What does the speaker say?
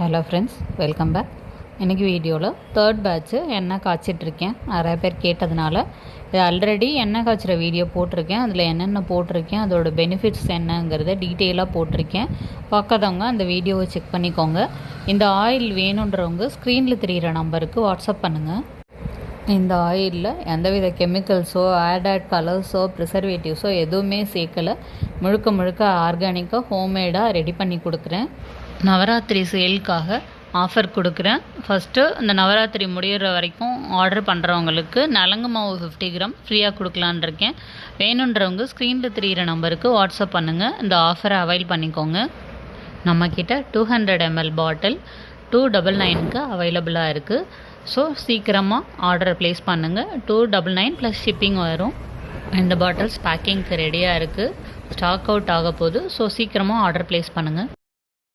Hello friends, welcome back. இன்றைக்கி வீடியோவில் third patch எண்ணெய் காய்ச்சிட்ருக்கேன். நிறைய பேர் கேட்டதுனால இது ஆல்ரெடி எண்ணெய் காய்ச்சிற வீடியோ போட்டிருக்கேன். அதில் என்னென்ன போட்டிருக்கேன், அதோட பெனிஃபிட்ஸ் என்னங்கிறத டீட்டெயிலாக போட்டிருக்கேன். பார்க்காதவங்க அந்த வீடியோவை செக் பண்ணிக்கோங்க. இந்த ஆயில் வேணுன்றவங்க ஸ்க்ரீனில் தெரிகிற நம்பருக்கு வாட்ஸ்அப் பண்ணுங்கள். இந்த ஆயிலில் எந்தவித கெமிக்கல்ஸோ ஆட் கலர்ஸோ ப்ரிசர்வேட்டிவ்ஸோ எதுவுமே சேர்க்கலை. முழுக்க ஆர்கானிக்காக ஹோம்மேடாக ரெடி பண்ணி கொடுக்குறேன். நவராத்திரி சேலுக்காக ஆஃபர் கொடுக்குறேன். ஃபஸ்ட்டு இந்த நவராத்திரி முடிகிற வரைக்கும் ஆர்டர் பண்ணுறவங்களுக்கு நலங்கு மாவு 50 கிராம் ஃப்ரீயாக கொடுக்கலான் இருக்கேன். வேணுன்றவங்க ஸ்க்ரீனில் தெரிகிற நம்பருக்கு வாட்ஸ்அப் பண்ணுங்கள். இந்த ஆஃபரை அவைல் பண்ணிக்கோங்க. நம்மக்கிட்ட 200 ml பாட்டில் 299க்கு அவைலபிளாக இருக்குது. ஸோ சீக்கிரமாக ஆர்டர் ப்ளேஸ் பண்ணுங்கள். 299 ப்ளஸ் ஷிப்பிங் வரும். இந்த பாட்டில்ஸ் பேக்கிங்க்கு ரெடியாக இருக்குது. ஸ்டாக் அவுட் ஆக போகுது. ஸோ சீக்கிரமாக ஆர்டர் ப்ளேஸ் பண்ணுங்கள்.